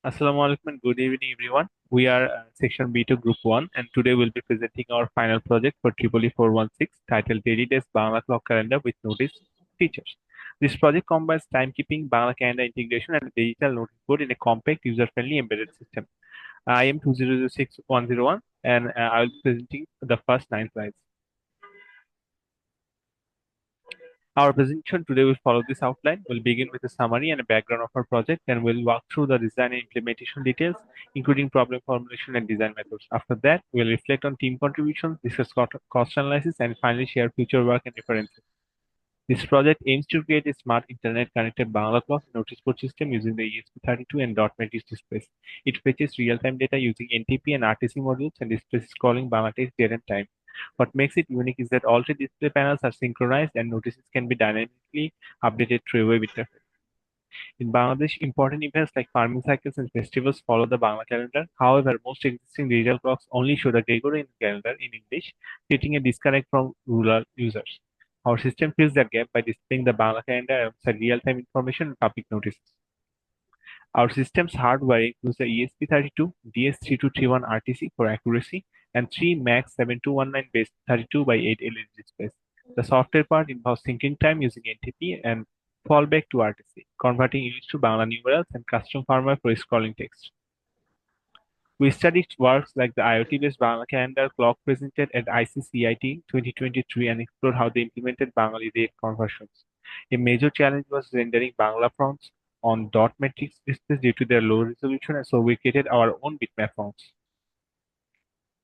Assalamu alaikum and good evening, everyone. We are section B2 Group 1, and today we'll be presenting our final project for Tripoli 416 titled DailyDesk Bangla Clock Calendar with Notice Features. This project combines timekeeping, Bangla calendar integration, and digital notice board in a compact, user-friendly embedded system. I am 2006101, and I will be presenting the first 9 slides. Our presentation today will follow this outline. We'll begin with a summary and a background of our project, and we'll walk through the design and implementation details, including problem formulation and design methods. After that, we'll reflect on team contributions, discuss cost analysis, and finally share future work and references. This project aims to create a smart internet-connected Bangla clock notice board system using the ESP32 and dot matrix displays. It fetches real-time data using NTP and RTC modules and displays scrolling Bangladesh date and time. What makes it unique is that all three display panels are synchronized and notices can be dynamically updated through a web interface. In Bangladesh, important events like farming cycles and festivals follow the Bangla calendar. However, most existing digital clocks only show the Gregorian calendar in English, creating a disconnect from rural users. Our system fills that gap by displaying the Bangla calendar alongside real-time information and public notices. Our system's hardware includes the ESP32, DS3231 RTC for accuracy, and three MAX 7219 base 32 by 8 LED displays. The software part involves syncing time using NTP and fallback to RTC, converting units to Bangla numerals and custom firmware for scrolling text. We studied works like the IoT-based Bangla calendar clock presented at ICCIT 2023 and explored how they implemented Bengali date conversions. A major challenge was rendering Bangla fonts on dot matrix displays due to their low resolution, and so we created our own bitmap fonts.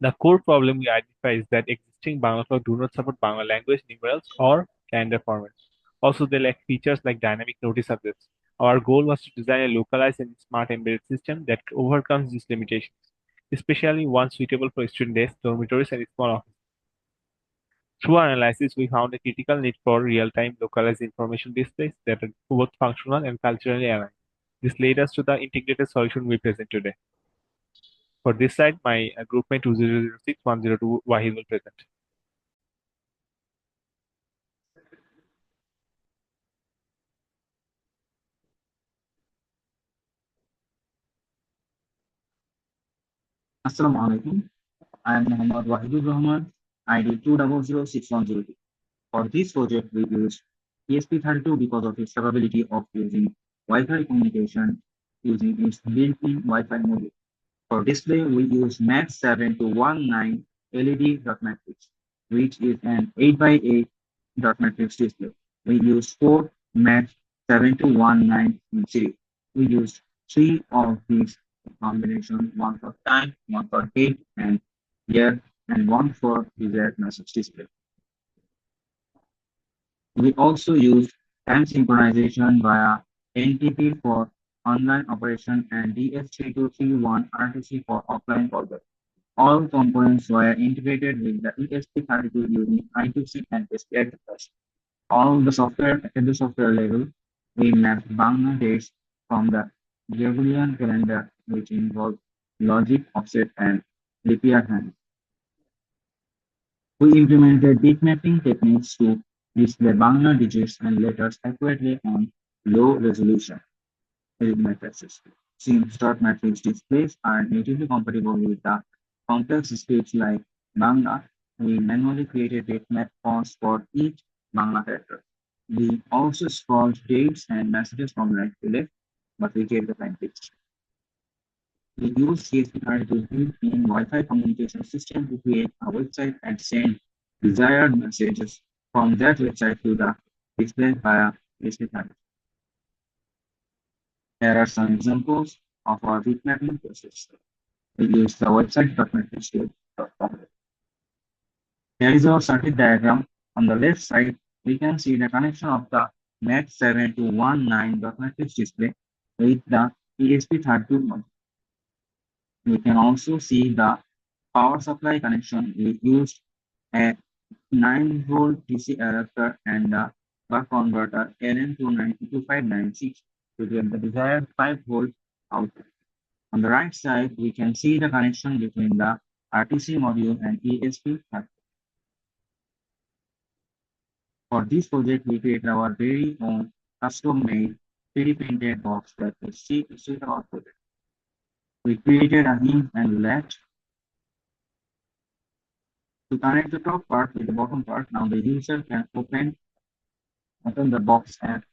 The core problem we identify is that existing Bangla clock do not support Bangla language numerals or calendar formats. Also, they lack features like dynamic notice updates. Our goal was to design a localized and smart embedded system that overcomes these limitations, especially one suitable for student desks, dormitories, and small offices. Through our analysis, we found a critical need for real-time localized information displays that are both functional and culturally aligned. This led us to the integrated solution we present today. For this slide, my groupmate 2006102 Wahid will present. Assalamu alaikum. I am Muhammad Wahidul Rahman, ID 2006102. For this project, we used ESP32 because of its capability of using Wi-Fi communication using its built-in Wi-Fi module. For display, we use MAX 7219 LED dot matrix, which is an 8 by 8 dot matrix display. We use four MAX 7219 in series. We used three of these combinations, one for time, one for date and year, and one for desired message display. We also use time synchronization via NTP for online operation and DS3231 RTC for offline callback. All components were integrated with the ESP32 using I2C and SPI capacity. All the software at the software level, we mapped Bangla dates from the Gregorian calendar, which involves logic, offset, and leap year hand. We implemented bit mapping techniques to display Bangla digits and letters accurately on low resolution matrices. Since dot matrix displays are natively compatible with the complex scripts like Bangla, we manually created bitmap fonts for each Bangla character. We also scrolled dates and messages from right to left, but we gave the time text. We use CSPR to build in Wi-Fi communication system to create a website and send desired messages from that website to the display via CSPR. Here are some examples of our bitmapping process. We use the website.matrix.com. Here is our circuit diagram. On the left side, we can see the connection of the MAX 7219.matrix display with the ESP32 module. We can also see the power supply connection. We used a 9-volt DC adapter and a buck converter LM2596 to get the desired 5-volt output. On the right side, we can see the connection between the RTC module and ESP32. For this project, we created our very own custom-made 3D printed box that we see our project. We created a hint and left to connect the top part with the bottom part. Now the user can open the box and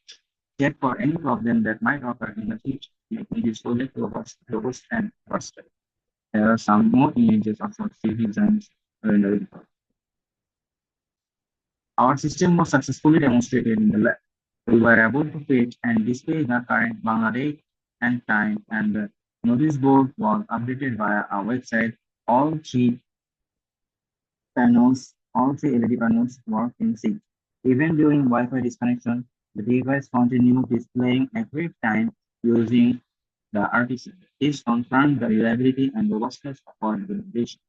check for any problem that might occur in the future, making this project robust and trusted. There are some more images of our citizens rendering. Our system was successfully demonstrated in the lab. We were able to fetch and display the current Bangladesh and time, and the notice board was updated via our website. All three LED panels work in sync. Even during Wi-Fi disconnection, the device continued displaying accurate time using the RTC. This confirmed the reliability and robustness of our implementation.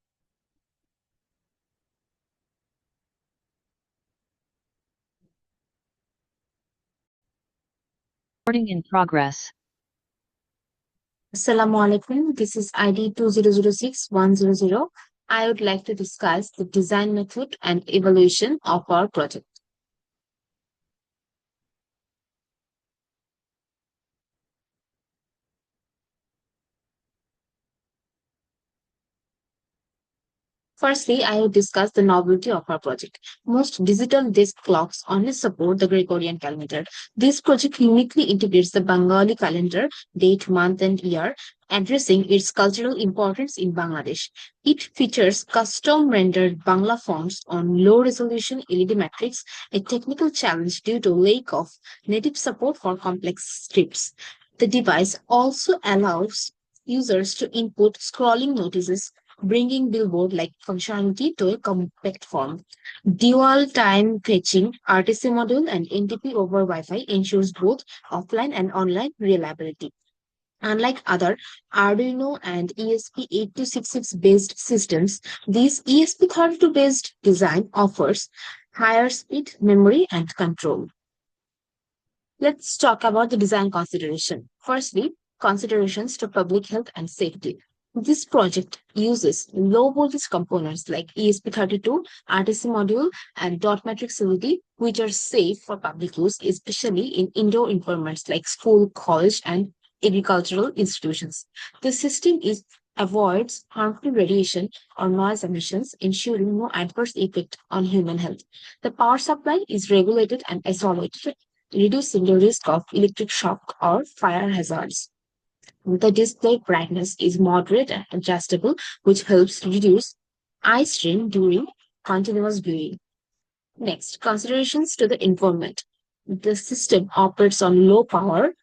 Recording in progress. Assalamu alaikum. This is ID 2006-100. I would like to discuss the design method and evaluation of our project. Firstly, I will discuss the novelty of our project. Most digital desk clocks only support the Gregorian calendar. This project uniquely integrates the Bengali calendar, date, month, and year, addressing its cultural importance in Bangladesh. It features custom rendered Bangla fonts on low resolution LED matrix, a technical challenge due to lack of native support for complex scripts. The device also allows users to input scrolling notices, bringing billboard-like functionality to a compact form. Dual time fetching, RTC module, and NTP over Wi-Fi ensures both offline and online reliability. Unlike other Arduino and ESP8266 based systems, this ESP32 based design offers higher speed, memory, and control. Let's talk about the design consideration. Firstly, considerations to public health and safety. This project uses low voltage components like ESP32, RTC module, and dot matrix LED, which are safe for public use, especially in indoor environments like school, college, and agricultural institutions. The system avoids harmful radiation or noise emissions, ensuring no adverse effect on human health. The power supply is regulated and isolated, reducing the risk of electric shock or fire hazards. The display brightness is moderate and adjustable, which helps reduce eye strain during continuous viewing. Next, considerations to the environment. The system operates on low power,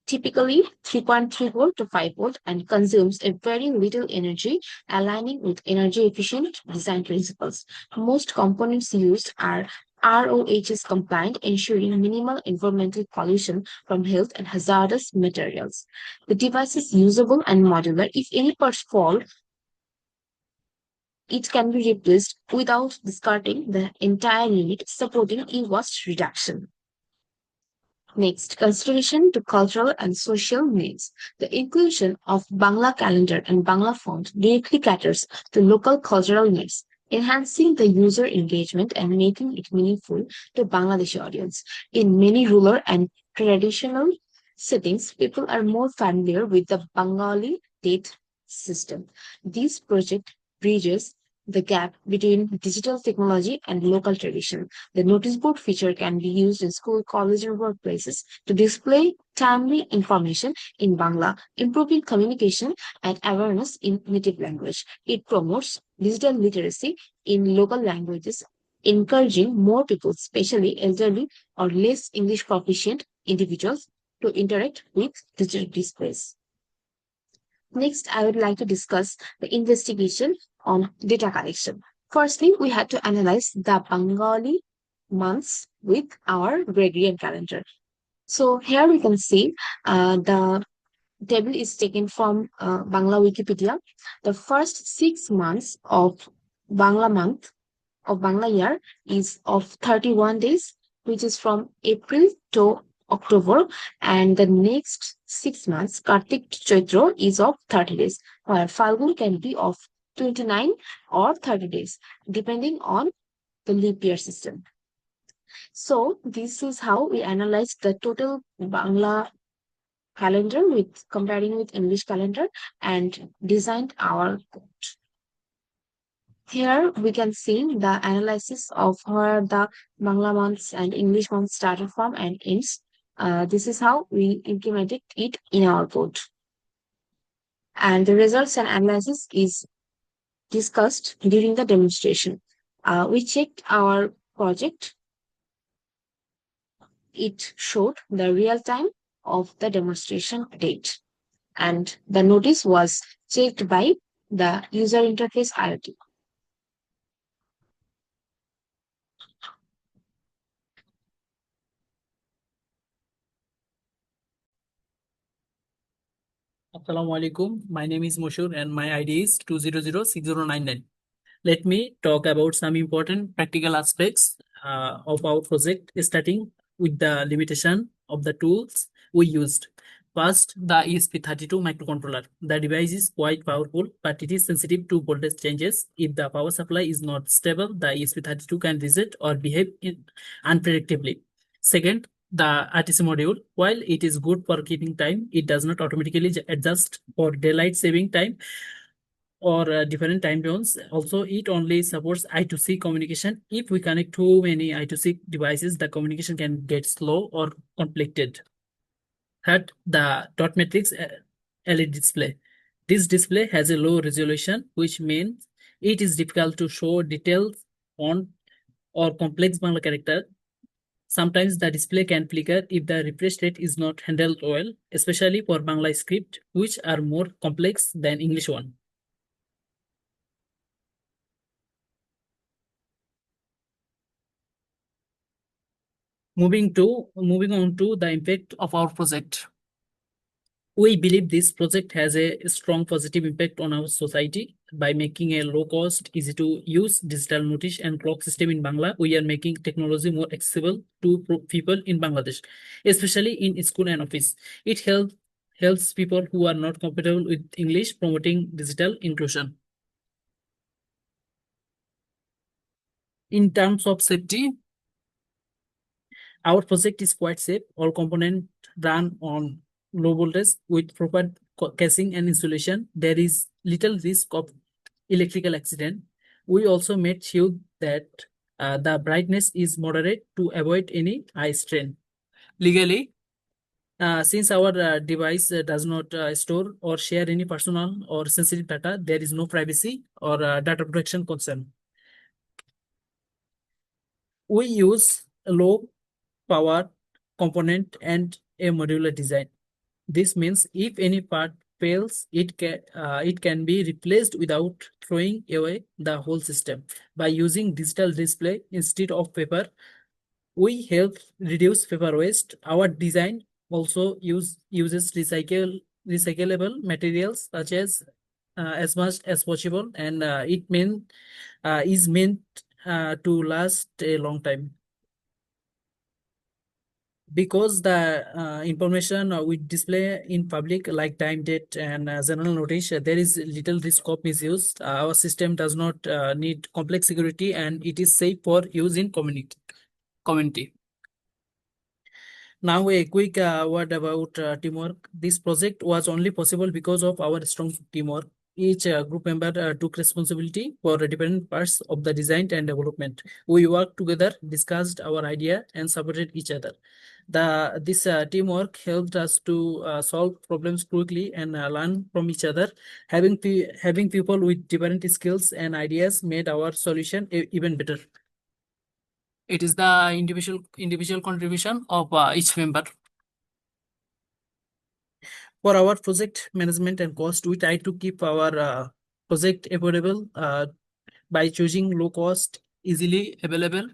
typically 3.3 volt to 5 volt, and consumes a very little energy, aligning with energy efficient design principles. Most components used are RoHS compliant, ensuring minimal environmental pollution from health and hazardous materials. The device is usable and modular. If any parts fall, it can be replaced without discarding the entire unit, supporting e-waste reduction. Next, consideration to cultural and social needs. The inclusion of Bangla calendar and Bangla font directly caters to local cultural needs, enhancing the user engagement and making it meaningful to Bangladeshi audience. In many rural and traditional settings, people are more familiar with the Bengali date system. This project bridges the gap between digital technology and local tradition. The notice board feature can be used in school, college, and workplaces to display timely information in Bangla, improving communication and awareness in native language. It promotes digital literacy in local languages, encouraging more people, especially elderly or less English proficient individuals, to interact with digital displays. Next, I would like to discuss the investigation on data collection. Firstly, we had to analyze the Bengali months with our Gregorian calendar. So here we can see the table is taken from Bangla Wikipedia. The first 6 months of Bangla month of Bangla year is of 31 days, which is from April to October, and the next 6 months, Kartik to Chaitra, is of 30 days, while Falgun can be of 29 or 30 days, depending on the leap year system. So, this is how we analyze the total Bangla calendar with comparing with English calendar and designed our code. Here we can see the analysis of where the Bangla months and English months started from and ends. This is how we implemented it in our code. And the results and analysis is discussed during the demonstration. We checked our project. It showed the real time of the demonstration date. And the notice was checked by the user interface IoT. Assalamu alaikum. My name is Moshur and my ID is 2006099. Let me talk about some important practical aspects of our project, starting with the limitation of the tools we used. First, the ESP32 microcontroller. The device is quite powerful, but it is sensitive to voltage changes. If the power supply is not stable, the ESP32 can reset or behave unpredictably. Second, the RTC module, while it is good for keeping time, it does not automatically adjust for daylight saving time or different time zones. Also, it only supports I2C communication. If we connect too many I2C devices, the communication can get slow or conflicted. Third, the dot matrix LED display. This display has a low resolution, which means it is difficult to show details on or complex Bangla character. Sometimes the display can flicker if the refresh rate is not handled well, especially for Bangla script, which are more complex than English one. Moving on to the impact of our project. We believe this project has a strong positive impact on our society. By making a low-cost, easy-to-use digital notice and clock system in Bangla, we are making technology more accessible to people in Bangladesh, especially in school and office. It helps people who are not compatible with English, promoting digital inclusion. In terms of safety, our project is quite safe. All components run on low voltage with proper casing and insulation. There is little risk of electrical accident. We also made sure that the brightness is moderate to avoid any eye strain. Legally, since our device does not store or share any personal or sensitive data, there is no privacy or data protection concern. We use a low power component and a modular design. This means if any part fails, it can be replaced without throwing away the whole system. By using digital display instead of paper, we help reduce paper waste. Our design also uses recyclable materials such as much as possible, and is meant to last a long time. Because the information we display in public like time, date, and general notice, there is little risk of misuse. Our system does not need complex security, and it is safe for use in community. Now a quick word about teamwork. This project was only possible because of our strong teamwork. Each group member took responsibility for different parts of the design and development. We worked together, discussed our idea, and supported each other. This teamwork helped us to solve problems quickly and learn from each other. Having people with different skills and ideas made our solution even better. It is the individual contribution of each member. For our project management and cost, we try to keep our project affordable by choosing low cost, easily available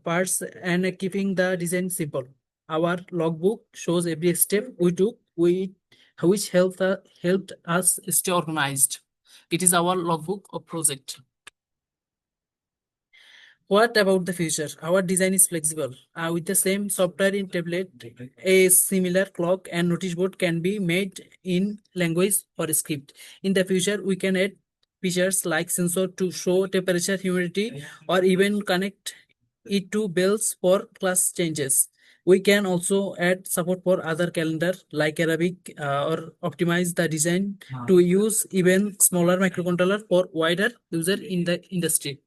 parts and keeping the design simple. Our logbook shows every step we took, which helped us stay organized. It is our logbook of project. What about the future? Our design is flexible. With the same software in tablet, a similar clock and notice board can be made in language or script. In the future, we can add features like sensor to show temperature, humidity, or even connect it to bells for class changes. We can also add support for other calendar like Arabic or optimize the design to use even smaller microcontroller for wider user in the industry.